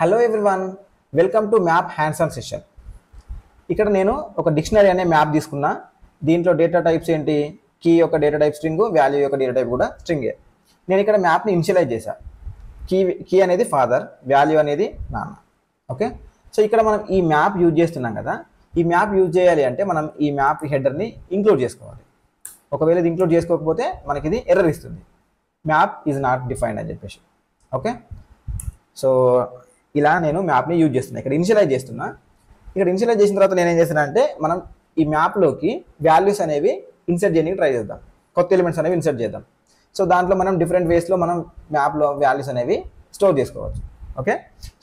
Hello everyone, welcome to map hands on session. ఇక్కడ నేను ఒక డిక్షనరీ అనే మ్యాప్ తీసుకున్నా. దీంట్లో డేటా టైప్స్ ఏంటి? కీ యొక్క డేటా టైప్ స్ట్రింగ్, వాల్యూ యొక్క డేటా టైప్ కూడా స్ట్రింగే. నేను ఇక్కడ మ్యాప్ని ఇనిషియలైజ్ చేశాను. కీ అనేది ఫాదర్, వాల్యూ అనేది నాన్న. ఓకే, సో ఇక్కడ మనం ఈ మ్యాప్ యూజ్ చేస్తున్నాం కదా. ఈ మ్యాప్ యూజ్ చేయాలి అంటే మనం ఈ మ్యాప్ హెడర్ని ఇంక్లూడ్ చేసుకోవాలి. ఒకవేళ ఇది ఇంక్లూడ్ చేసుకోకపోతే మనకి ఇది ఎర్రర్ ఇస్తుంది, మ్యాప్ ఈజ్ నాట్ డిఫైన్డ్ అని చెప్పేసి. ఓకే, సో ఇలా నేను మ్యాప్ని యూజ్ చేస్తున్నా. ఇక్కడ ఇనిషియలైజ్ చేస్తున్నా. ఇక్కడ ఇనిషియలైజ్ చేసిన తర్వాత నేను ఏం చేస్తున్నా అంటే మనం ఈ మ్యాప్లోకి వాల్యూస్ అనేవి ఇన్సర్ట్ చేయడానికి ట్రై చేద్దాం, కొత్త ఎలిమెంట్స్ అనేవి ఇన్సర్ట్ చేద్దాం. సో దాంట్లో మనం డిఫరెంట్ వేస్లో మనం మ్యాప్లో వాల్యూస్ అనేవి స్టోర్ చేసుకోవచ్చు. ఓకే,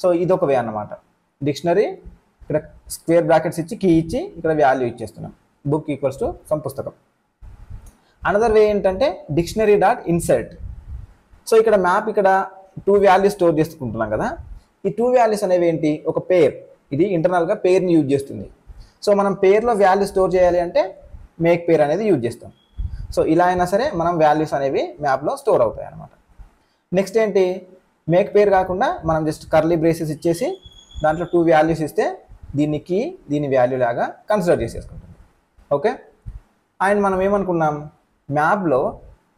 సో ఇది ఒక వే అన్నమాట. డిక్షనరీ ఇక్కడ స్క్వేర్ బ్రాకెట్స్ ఇచ్చి కీ ఇచ్చి ఇక్కడ వాల్యూ ఇచ్చేస్తున్నాం. బుక్ ఈక్వల్స్ టు సమ్ పుస్తకం. అనదర్ వే ఏంటంటే డిక్షనరీ డాట్ ఇన్సర్ట్. సో ఇక్కడ మ్యాప్ ఇక్కడ 2 వాల్యూస్ స్టోర్ చేసుకుంటున్నాం కదా. ఈ 2 వాల్యూస్ అనేవి ఏంటి? ఒక పేర్. ఇది ఇంటర్నల్గా పేర్ని యూజ్ చేస్తుంది. సో మనం పేర్లో వాల్యూ స్టోర్ చేయాలి అంటే మేక్ పేర్ అనేది యూజ్ చేస్తాం. సో ఇలా అయినా సరే మనం వాల్యూస్ అనేవి మ్యాప్లో స్టోర్ అవుతాయి అన్నమాట. నెక్స్ట్ ఏంటి? మేక్ పేర్ కాకుండా మనం జస్ట్ కర్లీ బ్రేసెస్ ఇచ్చేసి దాంట్లో 2 వాల్యూస్ ఇస్తే దీన్ని కీ, దీని వాల్యూ లాగా కన్సిడర్ చేసేసుకుంటుంది. ఓకే, అండ్ మనం ఏమనుకున్నాం, మ్యాప్లో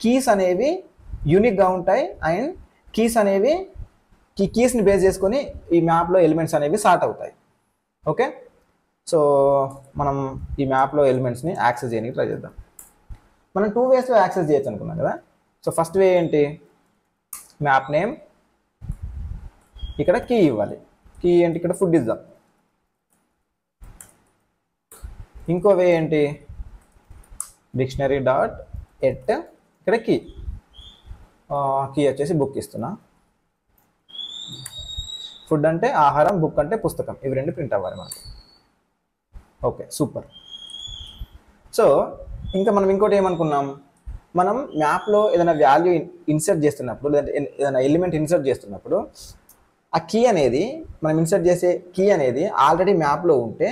కీస్ అనేవి యూనిక్గా ఉంటాయి అండ్ కీస్ అనేవి కీస్ని బేస్ చేసుకొని ఈ మ్యాప్లో ఎలిమెంట్స్ అనేవి సార్ట్ అవుతాయి. ఓకే, సో మనం ఈ మ్యాప్లో ఎలిమెంట్స్ని యాక్సెస్ చేయడానికి ట్రై చేద్దాం. మనం 2 వేస్లో యాక్సెస్ చేయొచ్చు అనుకున్నాం కదా. సో ఫస్ట్ వే ఏంటి? మ్యాప్ నేమ్, ఇక్కడ కీ ఇవ్వాలి. కీ ఏంటి? ఇక్కడ ఫుడ్ ఇద్దాం. ఇంకో వే ఏంటి? డిక్షనరీ డాట్ ఎట్, ఇక్కడ కీ వచ్చేసి బుక్ ఇస్తున్నా. ఫుడ్ అంటే ఆహారం, బుక్ అంటే పుస్తకం. ఇవి రెండు ప్రింట్ అవ్వాలి మనకి. Okay, super. సో ఇంకా మనం ఇంకోటి ఏమనుకున్నాం, మనం మ్యాప్లో ఏదైనా వాల్యూ ఇన్సర్ట్ చేస్తున్నప్పుడు లేదంటే ఏదైనా ఎలిమెంట్ ఇన్సర్ట్ చేస్తున్నప్పుడు ఆ కీ అనేది, మనం ఇన్సర్ట్ చేసే కీ అనేది ఆల్రెడీ మ్యాప్లో ఉంటే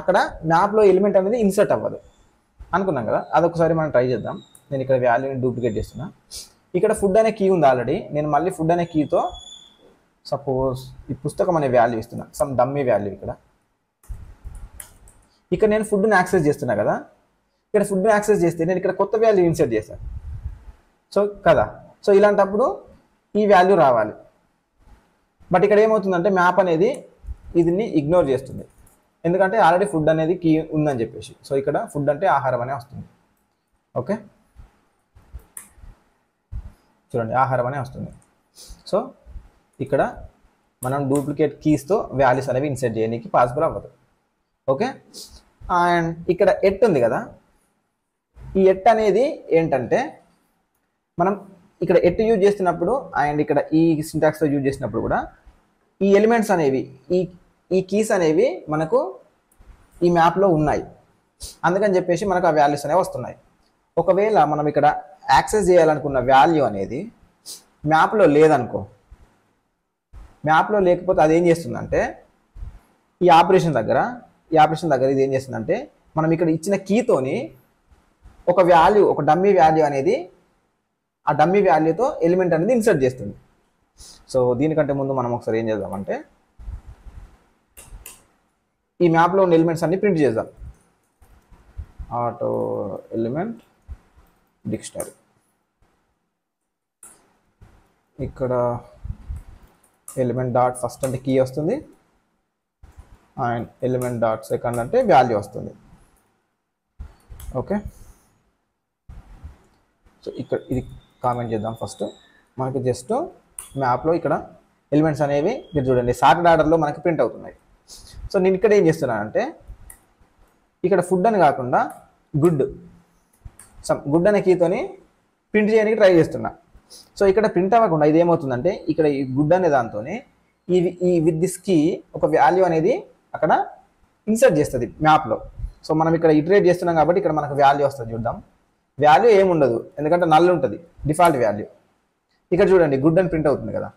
అక్కడ మ్యాప్లో ఎలిమెంట్ అనేది ఇన్సర్ట్ అవ్వదు అనుకున్నాం కదా. అదొకసారి మనం ట్రై చేద్దాం. నేను ఇక్కడ వాల్యూని డూప్లికేట్ చేస్తున్నా. ఇక్కడ ఫుడ్ అనే కీ ఉంది ఆల్రెడీ. నేను మళ్ళీ ఫుడ్ అనే కీతో సపోజ్ ఈ పుస్తకం అనే వాల్యూ ఇస్తున్నా, సమ్ డమ్మీ వాల్యూ. ఇక్కడ నేను ఫుడ్ని యాక్సెస్ చేస్తున్నా కదా. ఇక్కడ ఫుడ్ని యాక్సెస్ చేస్తే నేను ఇక్కడ కొత్త వాల్యూ ఇన్సర్ట్ చేశాను. సో కదా, సో ఇలాంటప్పుడు ఈ వాల్యూ రావాలి. బట్ ఇక్కడ ఏమవుతుందంటే మ్యాప్ అనేది దీన్ని ఇగ్నోర్ చేస్తుంది, ఎందుకంటే ఆల్రెడీ ఫుడ్ అనేది కీ ఉందని చెప్పేసి. సో ఇక్కడ ఫుడ్ అంటే ఆహారం అనే వస్తుంది. ఓకే, చూడండి ఆహారం అనే వస్తుంది. సో ఇక్కడ మనం డూప్లికేట్ కీస్తో వాల్యూస్ అనేవి ఇన్సర్ట్ చేయడానికి పాసిబుల్ అవ్వదు. ఓకే, అండ్ ఇక్కడ ఎట్ ఉంది కదా. ఈ ఎట్ అనేది ఏంటంటే మనం ఇక్కడ ఎట్ యూజ్ చేస్తున్నప్పుడు అండ్ ఇక్కడ ఈ సింటాక్స్తో యూజ్ చేసినప్పుడు కూడా ఈ ఎలిమెంట్స్ అనేవి, ఈ కీస్ అనేవి మనకు ఈ మ్యాప్లో ఉన్నాయి. అందుకని చెప్పేసి మనకు ఆ వాల్యూస్ అనేవి వస్తున్నాయి. ఒకవేళ మనం ఇక్కడ యాక్సెస్ చేయాలనుకున్న వాల్యూ అనేది మ్యాప్లో లేదనుకో, మ్యాప్లో లేకపోతే అది ఏం చేస్తుందంటే ఈ ఆపరేషన్ దగ్గర ఇది ఏం చేస్తుందంటే మనం ఇక్కడ ఇచ్చిన కీతోని ఒక వాల్యూ, ఒక డమ్మీ వాల్యూ అనేది, ఆ డమ్మీ వాల్యూతో ఎలిమెంట్ అనేది ఇన్సర్ట్ చేస్తుంది. సో దీనికంటే ముందు మనం ఒకసారి ఏం చేద్దామంటే ఈ మ్యాప్లో ఉన్న ఎలిమెంట్స్ అన్ని ప్రింట్ చేద్దాం. ఆటో ఎలిమెంట్ డిక్షనరీ, ఇక్కడ ఎలిమెంట్ డాట్ ఫస్ట్ అంటే కీ వస్తుంది అండ్ ఎలిమెంట్ డాట్ సెకండ్ అంటే వాల్యూ వస్తుంది. ఓకే, సో ఇక్కడ ఇది కామెంట్ చేద్దాం. ఫస్ట్ మనకి జస్ట్ మ్యాప్లో ఇక్కడ ఎలిమెంట్స్ అనేవి మీరు చూడండి సార్టెడ్ ఆర్డర్లో మనకి ప్రింట్ అవుతున్నాయి. సో నేను ఇక్కడ ఏం చేస్తున్నానంటే ఇక్కడ ఫుడ్ అని కాకుండా గుడ్ అనే కీతోని ప్రింట్ చేయడానికి ట్రై చేస్తున్నా. సో ఇక్కడ ప్రింట్ అవ్వకుండా ఇది ఏమవుతుందంటే ఇక్కడ ఈ గుడ్ అనే దాంతో ఈ విత్ దిస్ కీ ఒక వాల్యూ అనేది అక్కడ ఇన్సర్ట్ చేస్తుంది మ్యాప్లో. సో మనం ఇక్కడ ఇటరేట్ చేస్తున్నాం కాబట్టి ఇక్కడ మనకు వాల్యూ వస్తుంది. చూద్దాం, వాల్యూ ఏముండదు ఎందుకంటే నల్ ఉంటుంది, డిఫాల్ట్ వాల్యూ. ఇక్కడ చూడండి గుడ్ అని ప్రింట్ అవుతుంది కదా.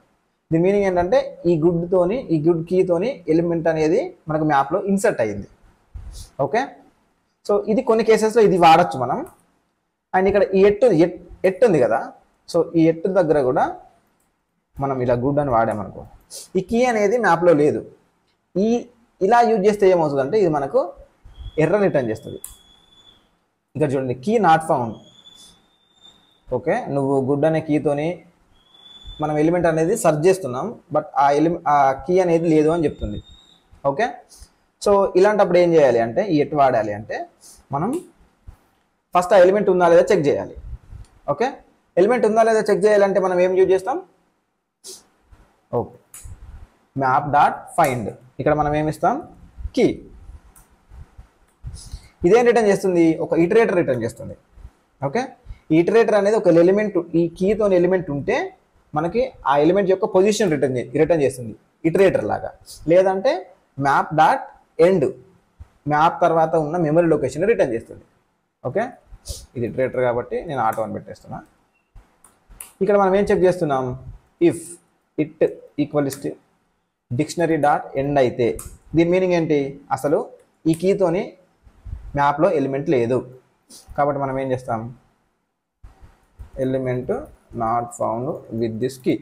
దీని మీనింగ్ ఏంటంటే ఈ గుడ్ కీతోని ఎలిమెంట్ అనేది మనకు మ్యాప్లో ఇన్సర్ట్ అయ్యింది. ఓకే, సో ఇది కొన్ని కేసెస్లో ఇది వాడచ్చు మనం. అండ్ ఇక్కడ ఈ ఎట్ ఉంది కదా. సో ఈ ఎట్ దగ్గర కూడా మనం ఇలా గుడ్ అని వాడామనుకో, ఈ కీ అనేది మ్యాప్లో లేదు. ఇలా యూజ్ చేస్తే ఏమవుతుందంటే ఇది మనకు ఎర్రర్ రిటర్న్ చేస్తుంది. ఇక్కడ చూడండి, కీ నాట్ ఫౌండ్. ఓకే, నువ్వు గుడ్ అనే కీతోని మనం ఎలిమెంట్ అనేది సెర్చ్ చేస్తున్నాం, బట్ ఆ కీ అనేది లేదు అని చెప్తుంది. ఓకే, సో ఇలాంటప్పుడు ఏం చేయాలి అంటే, ఎటు వాడాలి అంటే మనం ఫస్ట్ ఆ ఎలిమెంట్ ఉందా లేదా చెక్ చేయాలి. ఓకే, ఎలిమెంట్ ఉందా లేదా చెక్ చేయాలంటే మనం ఏం యూజ్ చేస్తాం? Okay, map dot find. ఇక్కడ మనం ఏమి ఇస్తాం? కీ. ఇదేం రిటర్న్ చేస్తుంది? ఒక ఇటరేటర్ రిటర్న్ చేస్తుంది. ఓకే, ఈ ఇటరేటర్ అనేది ఒక ఎలిమెంట్, ఈ కీతో ఎలిమెంట్ ఉంటే మనకి ఆ ఎలిమెంట్ యొక్క పొజిషన్ రిటర్న్ చేస్తుంది ఇటరేటర్ లాగా. లేదంటే మ్యాప్ డాట్ ఎండ్, మ్యాప్ తర్వాత ఉన్న మెమరీ లొకేషన్ రిటర్న్ చేస్తుంది. ఓకే, ఇది ఇటరేటర్ కాబట్టి నేను ఆటో అని పెట్టేస్తున్నా. ఇక్కడ మనం ఏం చెక్ చేస్తున్నాం? If it equals to dictionary dot end అయితే దీని మీనింగ్ ఏంటి? అసలు ఈ కీతోని మ్యాప్లో ఎలిమెంట్ లేదు కాబట్టి మనం ఏం చేస్తాం? Element not found with this key.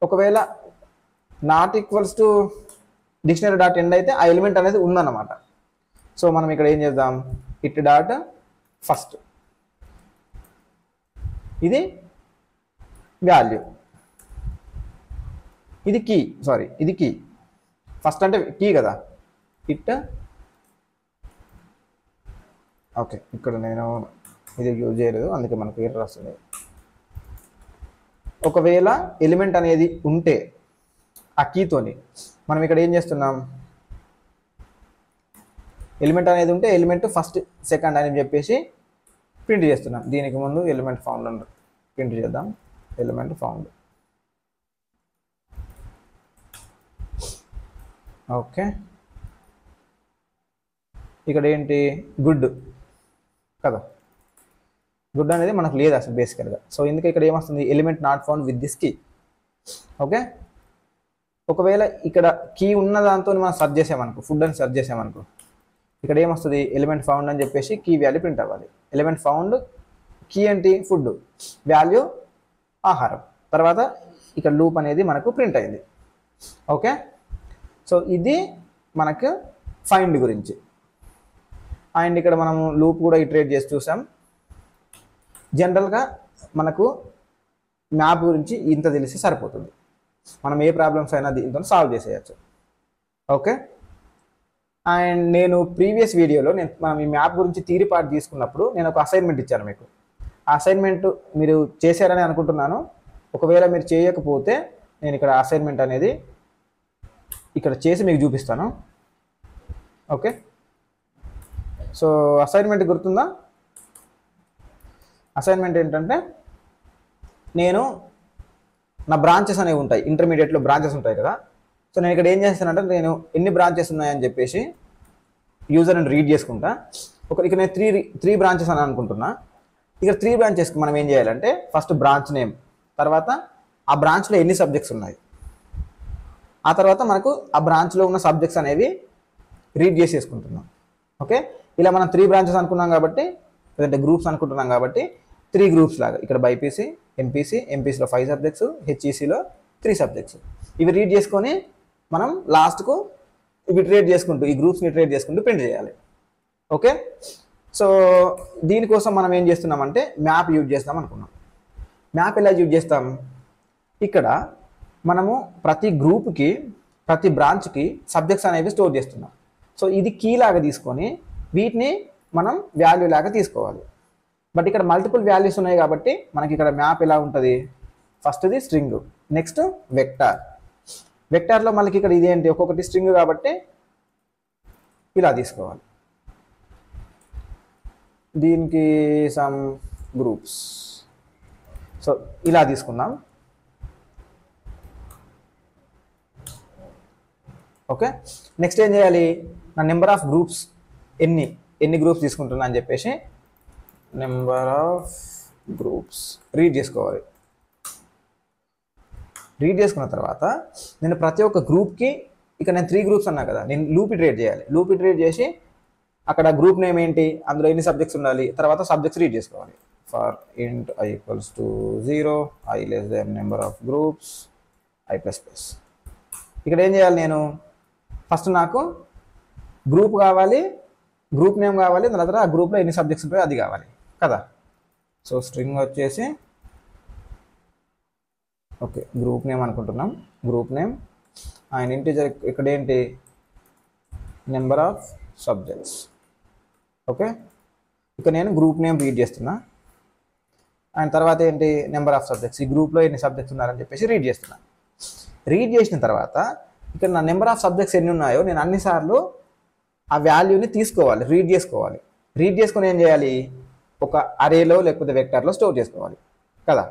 ఒకవేళ not equals to dictionary dot end అయితే ఆ ఎలిమెంట్ అనేది ఉందన్నమాట. సో మనం ఇక్కడ ఏం చేద్దాం? ఇట్ డాట్ ఫస్ట్, ఇది వాల్యూ, ఇది కీ, సారీ ఇది కీ. ఫస్ట్ అంటే కీ కదా, ఇట్. ఓకే, ఇక్కడ నేను ఇది యూజ్ చేయలేదు అందుకే మనకు ఎర్రర్ వస్తుంది. ఒకవేళ ఎలిమెంట్ అనేది ఉంటే ఆ కీతోని మనం ఇక్కడ ఏం చేస్తున్నాం? ఎలిమెంట్ అనేది ఉంటే ఎలిమెంట్ ఫస్ట్ సెకండ్ అని చెప్పేసి ప్రింట్ చేస్తున్నాం. దీనికి ముందు ఎలిమెంట్ ఫౌండ్ అని ప్రింట్ చేద్దాం. Element found. ఓకే, ఇక్కడ ఏంటి? గుడ్ కదా, గుడ్ అనేది మనకు లేదు అసలు బేసికల్గా. సో ఇందుకే ఇక్కడ ఏమొస్తుంది? Element not found with this key. Okay, ఒకవేళ ఇక్కడ కీ ఉన్న దాంతో మనం సెర్చ్ చేసామనుకో, ఫుడ్ అని సెర్చ్ చేసామనుకో, ఇక్కడ ఏమొస్తుంది? ఎలిమెంట్ ఫౌండ్ అని చెప్పేసి కీ వాల్యూ ప్రింట్ అవ్వాలి. ఎలిమెంట్ ఫౌండ్, కీ ఏంటి? ఫుడ్, వాల్యూ ఆహారం. తర్వాత ఇక్కడ లూప్ అనేది మనకు ప్రింట్ అయింది. ఓకే, సో ఇది మనకు ఫైండ్ గురించి. అండ్ ఇక్కడ మనము లూప్ కూడా ఇటరేట్ చేసి చూసాం. జనరల్గా మనకు మ్యాప్ గురించి ఇంత తెలిసి సరిపోతుంది. మనం ఏ ప్రాబ్లమ్స్ అయినా దీంతో సాల్వ్ చేసేయచ్చు. ఓకే, అండ్ నేను ప్రీవియస్ వీడియోలో మనం ఈ మ్యాప్ గురించి థియరీ పార్ట్ తీసుకున్నప్పుడు నేను ఒక అసైన్మెంట్ ఇచ్చాను మీకు. ఆ అసైన్మెంట్ మీరు చేశారని అనుకుంటున్నాను. ఒకవేళ మీరు చేయకపోతే నేను ఇక్కడ అసైన్మెంట్ అనేది ఇక్కడ చేసి మీకు చూపిస్తాను. ఓకే, సో అసైన్మెంట్ గుర్తుందా? అసైన్మెంట్ ఏంటంటే, నేను నా బ్రాంచెస్ అనేవి ఉంటాయి, ఇంటర్మీడియట్లో బ్రాంచెస్ ఉంటాయి కదా. సో నేను ఇక్కడ ఏం చేస్తానంటే, నేను ఎన్ని బ్రాంచెస్ ఉన్నాయని చెప్పేసి యూజర్ అని రీడ్ చేసుకుంటా. ఇక్కడ నేను త్రీ బ్రాంచెస్ అని అనుకుంటున్నా. ఇక్కడ 3 బ్రాంచెస్కి మనం ఏం చేయాలంటే, ఫస్ట్ బ్రాంచ్ నేమ్, తర్వాత ఆ బ్రాంచ్లో ఎన్ని సబ్జెక్ట్స్ ఉన్నాయి, ఆ తర్వాత మనకు ఆ బ్రాంచ్లో ఉన్న సబ్జెక్ట్స్ అనేవి రీడ్ చేసేసుకుంటున్నాం. ఓకే, ఇలా మనం 3 బ్రాంచెస్ అనుకున్నాం కాబట్టి, లేదంటే గ్రూప్స్ అనుకుంటున్నాం కాబట్టి 3 గ్రూప్స్ లాగా ఇక్కడ బైపీసీ, ఎంపీసీలో 5 సబ్జెక్ట్స్, హెచ్ఈసీలో 3 సబ్జెక్ట్స్. ఇవి రీడ్ చేసుకొని మనం లాస్ట్కు ఇవి ట్రేడ్ చేసుకుంటూ, ఈ గ్రూప్స్ని ట్రేడ్ చేసుకుంటూ ప్రింట్ చేయాలి. ఓకే, సో దీనికోసం మనం ఏం చేస్తున్నామంటే మ్యాప్ యూజ్ చేస్తాం అనుకున్నాం. మ్యాప్ ఎలా యూజ్ చేస్తాం? ఇక్కడ మనము ప్రతి గ్రూప్కి, ప్రతి బ్రాంచ్కి సబ్జెక్ట్స్ అనేవి స్టోర్ చేస్తున్నాం. సో ఇది కీ లాగా తీసుకొని వీటిని మనం వాల్యూ లాగా తీసుకోవాలి. బట్ ఇక్కడ మల్టిపుల్ వాల్యూస్ ఉన్నాయి కాబట్టి మనకి ఇక్కడ మ్యాప్ ఎలా ఉంటుంది? ఫస్ట్ది స్ట్రింగ్, నెక్స్ట్ వెక్టార్. వెక్టార్లో మనకి ఇక్కడ ఇదేంటి? ఒక్కొక్కటి స్ట్రింగ్ కాబట్టి ఇలా తీసుకోవాలి. దీనికి సమ్ గ్రూప్స్, సో ఇలా తీసుకుందాం. ఓకే, నెక్స్ట్ ఏం చేయాలి? నా నెంబర్ ఆఫ్ గ్రూప్స్ ఎన్ని గ్రూప్స్ తీసుకుంటున్నా అని చెప్పేసి నెంబర్ ఆఫ్ గ్రూప్స్ రీడ్ చేసుకోవాలి. రీడ్ చేసుకున్న తర్వాత నేను ప్రతి ఒక్క గ్రూప్కి, ఇక్కడ నేను 3 గ్రూప్స్ అన్నా కదా, నేను లూప్ ఇటరేట్ చేయాలి. లూప్ ఇటరేట్ చేసి అక్కడ గ్రూప్ నేమ్ ఏంటి, అందులో ఎన్ని సబ్జెక్ట్స్ ఉండాలి, తర్వాత సబ్జెక్ట్స్ రీడ్ చేసుకోవాలి. ఫర్ ఇంట్ I equals to 0, I less than number of groups I plus plus. ఇక్కడ ఏం చేయాలి నేను ఫస్ట్ నాకు గ్రూప్ కావాలి, గ్రూప్ నేమ్ కావాలి, దాని తర్వాత ఆ గ్రూప్లో ఎన్ని సబ్జెక్ట్స్ ఉంటాయో అది కావాలి కదా. సో స్ట్రింగ్ వచ్చేసి ఓకే గ్రూప్ నేమ్ అనుకుంటున్నాం, గ్రూప్ నేమ్ అండ్ ఇంటిజర్ ఇక్కడ ఏంటి నెంబర్ ఆఫ్ సబ్జెక్ట్స్. ఓకే ఇక్కడ నేను గ్రూప్ నేమ్ రీడ్ చేస్తున్నా అండ్ తర్వాత ఏంటి నెంబర్ ఆఫ్ సబ్జెక్ట్స్, ఈ గ్రూప్లో ఎన్ని సబ్జెక్ట్స్ ఉన్నారని చెప్పేసి రీడ్ చేస్తున్నా. రీడ్ చేసిన తర్వాత ఇక్కడ నా నెంబర్ ఆఫ్ సబ్జెక్ట్స్ ఎన్ని ఉన్నాయో నేను అన్నిసార్లు ఆ వాల్యూని తీసుకోవాలి, రీడ్ చేసుకోవాలి. రీడ్ చేసుకొని ఏం చేయాలి, ఒక అరేలో లేకపోతే వెక్టార్లో స్టోర్ చేసుకోవాలి కదా.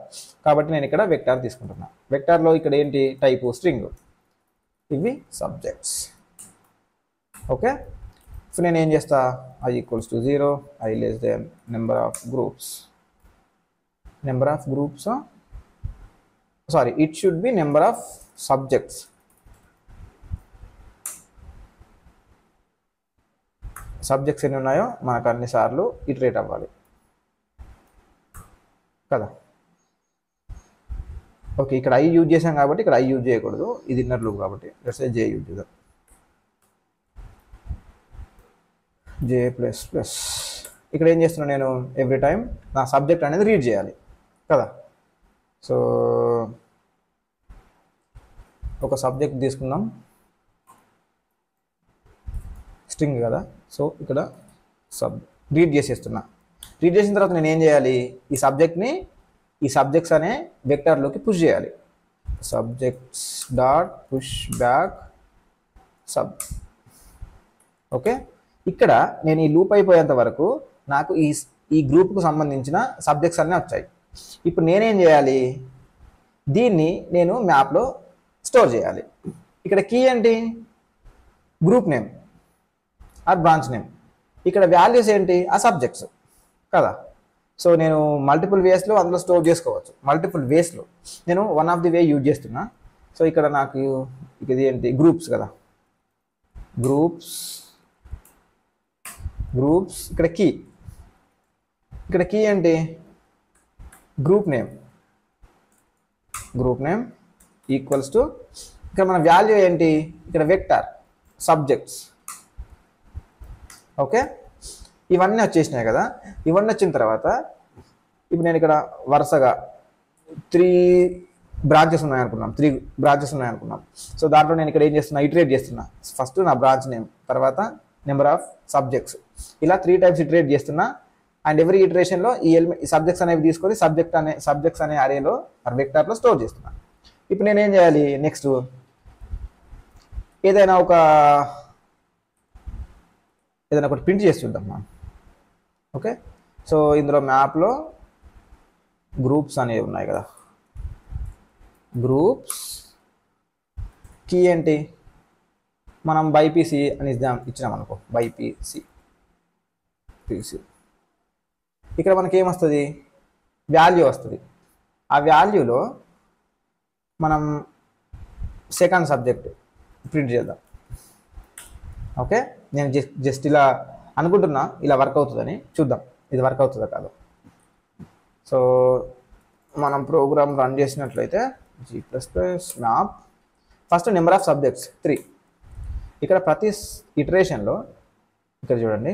కాబట్టి నేను ఇక్కడ వెక్టార్ తీసుకుంటున్నా. వెక్టార్లో ఇక్కడ ఏంటి టైపు స్ట్రింగ్, ఇవి సబ్జెక్ట్స్. ఓకే సో నేను ఏం చేస్తా I equals to 0, I less than number of groups. Number of groups, sorry, it should be number of subjects. Subjects ఎన్ని ఉన్నాయో మనకు అన్నిసార్లు ఇటరేట్ అవ్వాలి కదా. ఓకే ఇక్కడ I యూజ్ చేసాం కాబట్టి ఇక్కడ I యూజ్ చేయకూడదు, ఇది ఇన్నర్ లూప్ కాబట్టి లెట్స్ సే J యూజ్ చేద్దాం. J ప్లస్ ప్లస్ ఇక్కడ ఏం చేస్తున్నా నేను ఎవ్రీ టైం నా సబ్జెక్ట్ అనేది రీడ్ చేయాలి కదా. సో ఒక సబ్జెక్ట్ తీసుకుందాం, స్ట్రింగ్ కదా. సో ఇక్కడ రీడ్ చేసేస్తున్నా. రీడ్ చేసిన తర్వాత నేను ఏం చేయాలి, ఈ సబ్జెక్ట్ని ఈ సబ్జెక్ట్స్ అనే వెక్టార్లోకి పుష్ చేయాలి. Subjects dot push back sub. Okay ఇక్కడ నేను ఈ లూప్ అయిపోయేంత వరకు నాకు ఈ గ్రూప్కు సంబంధించిన సబ్జెక్ట్స్ అన్నీ వచ్చాయి. ఇప్పుడు నేనేం చేయాలి, దీన్ని నేను మ్యాప్లో స్టోర్ చేయాలి. ఇక్కడ కీ ఏంటి group name or branch name, ఇక్కడ వాల్యూస్ ఏంటి ఆ సబ్జెక్ట్స్ కదా. సో నేను మల్టిపుల్ వేస్లో అందులో స్టోర్ చేసుకోవచ్చు, మల్టిపుల్ వేస్లో నేను one of the way use చేస్తున్నా. సో ఇక్కడ నాకు ఇది ఏంటి గ్రూప్స్ కదా, గ్రూప్స్ ఇక్కడ కీ, ఇక్కడ కీ ఏంటి గ్రూప్ నేమ్ ఈక్వల్స్ టు ఇక్కడ మన వాల్యూ ఏంటి ఇక్కడ వెక్టార్ సబ్జెక్ట్స్. ఓకే ఇవన్నీ వచ్చేసినాయి కదా. ఇవన్నీ వచ్చిన తర్వాత ఇప్పుడు నేను ఇక్కడ వరుసగా 3 బ్రాంచెస్ ఉన్నాయనుకున్నాం, 3 బ్రాంచెస్ ఉన్నాయనుకున్నాం. సో దాంట్లో నేను ఇక్కడ ఏం చేస్తున్నా, ఇటరేట్ చేస్తున్నా. ఫస్ట్ నా బ్రాంచ్ నేమ్, తర్వాత నెంబర్ ఆఫ్ సబ్జెక్ట్స్, ఇలా 3 టైమ్స్ ఇటరేట్ చేస్తున్నా. అండ్ ఎవ్రీ ఇటరేషన్లో ఈ సబ్జెక్ట్స్ అనేవి తీసుకొని సబ్జెక్ట్స్ అనే అరేలో వెక్టార్లో స్టోర్ చేస్తున్నా. ఇప్పుడు నేనేం చేయాలి, నెక్స్ట్ ఏదైనా ఒకటి ప్రింట్ చేసి చూద్దాం మనం. ఓకే సో ఇందులో మ్యాప్లో గ్రూప్స్ అనేవి ఉన్నాయి కదా, గ్రూప్స్ కీ ఏంటి మనం బైపీసీ అని ఇచ్చినాం అనుకో, బైపీసీ ఇక్కడ మనకి ఏమొస్తుంది వాల్యూ వస్తుంది. ఆ వాల్యూలో మనం సెకండ్ సబ్జెక్ట్ ప్రింట్ చేద్దాం. ఓకే నేను జస్ట్ ఇలా అనుకుంటున్నా, ఇలా వర్క్ అవుతుందని చూద్దాం ఇది వర్క్ అవుతుందా కాదు. సో మనం ప్రోగ్రామ్ రన్ చేసినట్లయితే G++ map first number of subjects 3. ఇక్కడ ప్రతి ఇటరేషన్లో ఇక్కడ చూడండి,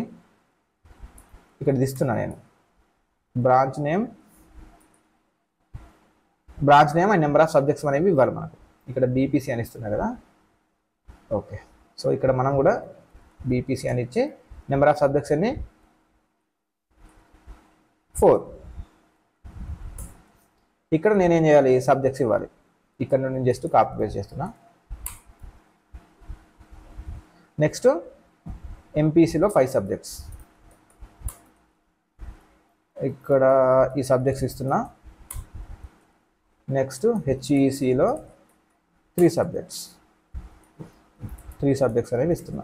ఇక్కడ తీస్తున్నా నేను branch name and number of subjects అనేవి ఇవ్వాలి మనకు. ఇక్కడ బీపీసీ అని ఇస్తున్నా కదా. ఓకే సో ఇక్కడ మనం కూడా బీపీసీ అని ఇచ్చి నెంబర్ ఆఫ్ సబ్జెక్ట్స్ అన్ని 4. ఇక్కడ నేనేం చేయాలి, సబ్జెక్ట్స్ ఇవ్వాలి. ఇక్కడ నుండి నేను జస్ట్ కాపీ పేస్ట్ చేస్తున్నా. నెక్స్ట్ ఎంపీసీలో 5 సబ్జెక్ట్స్, ఇక్కడ ఈ సబ్జెక్ట్స్ ఇస్తున్నా. నెక్స్ట్ హెచ్ఈసీలో 3 సబ్జెక్ట్స్ అనేవి ఇస్తున్నా.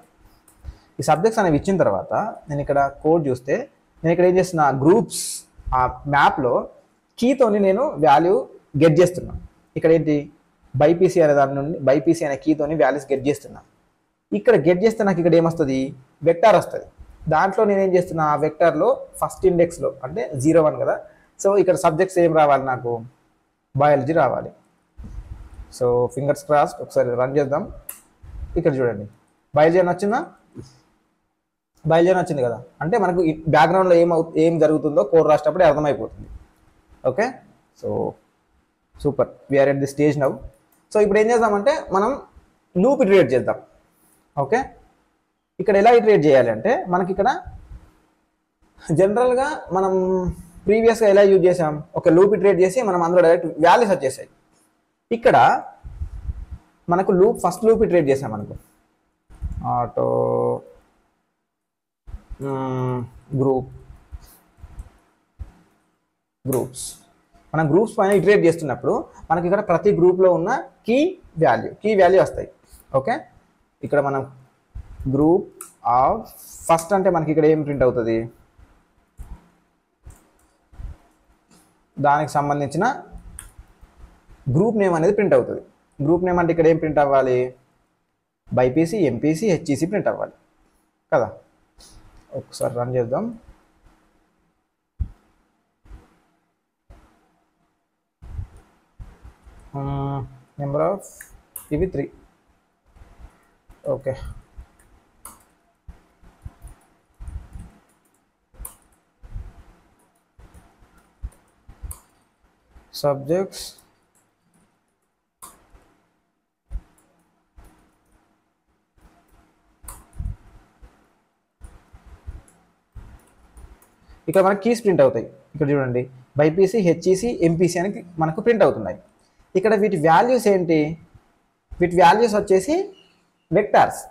ఈ సబ్జెక్ట్స్ అనేవి ఇచ్చిన తర్వాత నేను ఇక్కడ కోడ్ చూస్తే నేను ఇక్కడ ఏం చేస్తున్నా, గ్రూప్స్ ఆ మ్యాప్లో కీతోని నేను వాల్యూ గెట్ చేస్తున్నా. ఇక్కడ ఏంటి బైపీసీ అనే దాని నుండి బైపీసీ అనే కీతోని వాల్యూస్ గెట్ చేస్తున్నా. ఇక్కడ గెట్ చేస్తే నాకు ఇక్కడ ఏమొస్తుంది, వెక్టార్ వస్తుంది. దాంట్లో నేను ఏం చేస్తున్నా, ఆ వెక్టార్లో ఫస్ట్ ఇండెక్స్లో అంటే 0 1 కదా, సో ఇక్కడ సబ్జెక్ట్స్ ఏం రావాలి నాకు, బయాలజీ రావాలి. సో ఫింగర్స్ క్రాస్డ్, ఒకసారి రన్ చేద్దాం. ఇక్కడ చూడండి బయాలజీ అని వచ్చిందా, బయాలజీ అని వచ్చింది కదా, అంటే మనకు బ్యాక్గ్రౌండ్లో ఏం జరుగుతుందో కోడ్ రాసేటప్పుడే అర్థమైపోతుంది. Okay, so super, we are at the stage now. సో ఇప్పుడు ఏం చేద్దామంటే మనం లూప్ ఇటరేట్ చేద్దాం. ఓకే, ఇక్కడ ఎలా ఇటరేట్ చేయాలి అంటే మనకి ఇక్కడ జనరల్గా మనం ప్రీవియస్గా ఎలా యూజ్ చేసాం, ఒక లూప్ ఇటరేట్ చేసి మనం అందులో డైరెక్ట్ వాల్యూస్ వచ్చేసాయి. ఇక్కడ మనకు ఫస్ట్ లూప్ ఇటరేట్ చేసాం అనుకో, ఆటో గ్రూప్స్, మనం గ్రూప్స్ పైన ఇటరేట్ చేస్తున్నప్పుడు మనకి ఇక్కడ ప్రతి గ్రూప్లో ఉన్న కీ వాల్యూ వస్తాయి. ఓకే, ఇక్కడ మనం గ్రూప్ ఆఫ్ ఫస్ట్ అంటే మనకి ఇక్కడ ఏం ప్రింట్ అవుతుంది, దానికి సంబంధించిన గ్రూప్ నేమ్ అనేది ప్రింట్ అవుతుంది. గ్రూప్ నేమ్ అంటే ఇక్కడ ఏం ప్రింట్ అవ్వాలి, బైపీసీ, ఎంపీసీ, హెచ్ఈసీ ప్రింట్ అవ్వాలి కదా. ఒకసారి రన్ చేద్దాం. నెంబర్ ఆఫ్ ఇవి 3. ఓకే, సబ్జెక్ట్స్ ఇక్కడ మనకి కీస్ ప్రింట్ అవుతాయి. ఇక్కడ చూడండి బైపీసీ, హెచ్ఈసీ, ఎంపీసీ అని మనకు ప్రింట్ అవుతున్నాయి. ఇక్కడ వీటి వాల్యూస్ ఏంటి, వీటి వాల్యూస్ వచ్చేసి వెక్టార్స్.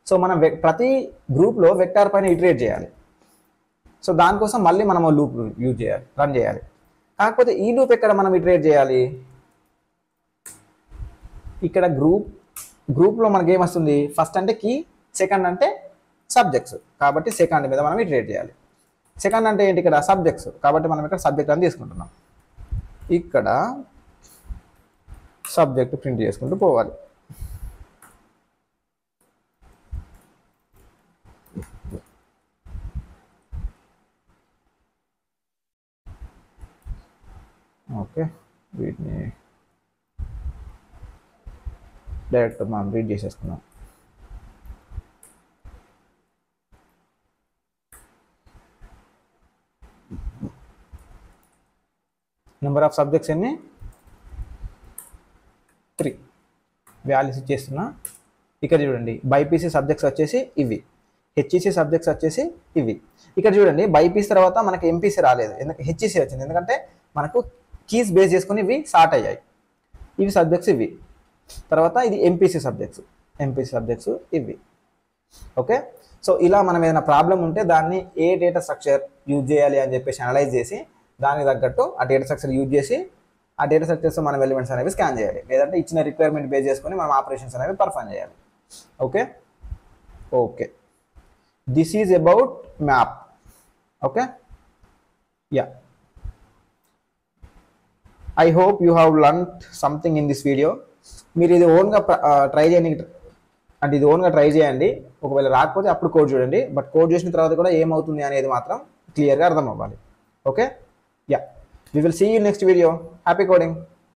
సో మనం ప్రతి గ్రూప్లో వెక్టార్ పైన ఇటరేట్ చేయాలి. సో దానికోసం మళ్ళీ మనం లూప్ యూజ్ చేయాలి, రన్ చేయాలి. కాకపోతే ఈ లూప్ ఎక్కడ మనం ఇటరేట్ చేయాలి, ఇక్కడ గ్రూప్లో మనకి ఏమొస్తుంది, ఫస్ట్ అంటే కీ, సెకండ్ అంటే సబ్జెక్ట్స్, కాబట్టి సెకండ్ మీద మనం ఇటరేట్ చేయాలి. సెకండ్ అంటే ఏంటి, ఇక్కడ సబ్జెక్ట్స్, కాబట్టి మనం ఇక్కడ సబ్జెక్ట్ అని తీసుకుంటున్నాం. ఇక్కడ సబ్జెక్ట్ ప్రింట్ చేసుకుంటూ పోవాలి. ఓకే, వీటిని డైరెక్ట్ మనం రీడ్ చేసేసుకున్నాం. నెంబర్ ఆఫ్ సబ్జెక్ట్స్ ఎన్ని, 3 వాల్యూస్ ఇచ్చేస్తున్నా. ఇక్కడ చూడండి బైపీసీ సబ్జెక్ట్స్ వచ్చేసి ఇవి, హెచ్ఈసీ సబ్జెక్ట్స్ వచ్చేసి ఇవి. ఇక్కడ చూడండి బైపీసీ తర్వాత మనకి ఎంపీసీ రాలేదు, ఎందుకంటే హెచ్ఈసీ వచ్చింది, ఎందుకంటే మనకు కీస్ బేస్ చేసుకుని ఇవి స్టార్ట్ అయ్యాయి. ఇవి సబ్జెక్ట్స్ ఇవి, తర్వాత ఇది ఎంపీసీ సబ్జెక్ట్స్ ఇవి. ఓకే, సో ఇలా మనం ఏదైనా ప్రాబ్లం ఉంటే దాన్ని ఏ డేటా స్ట్రక్చర్ యూజ్ చేయాలి అని చెప్పేసి అనలైజ్ చేసి దానికి తగ్గట్టు ఆ డేటా స్ట్రక్చర్ యూజ్ చేసి ఆ డేటా స్ట్రక్చర్స్ మనం ఎలిమెంట్స్ అనేవి స్కాన్ చేయాలి, లేదంటే ఇచ్చిన రిక్వైర్మెంట్ బేస్ చేసుకొని మనం ఆపరేషన్స్ అనేవి పర్ఫామ్ చేయాలి. Okay okay, this is about map. Okay, yeah, I hope you have learned something in this video. మీరు ఇది ఓన్గా ట్రై చేయండి, అంటే ఇది ఓన్గా ట్రై చేయండి. ఒకవేళ రాకపోతే అప్పుడు కోడ్ చూడండి, బట్ కోడ్ చేసిన తర్వాత కూడా ఏమవుతుంది అనేది మాత్రం క్లియర్గా అర్థం అవ్వాలి. Okay, yeah, we will see you next video. Happy coding.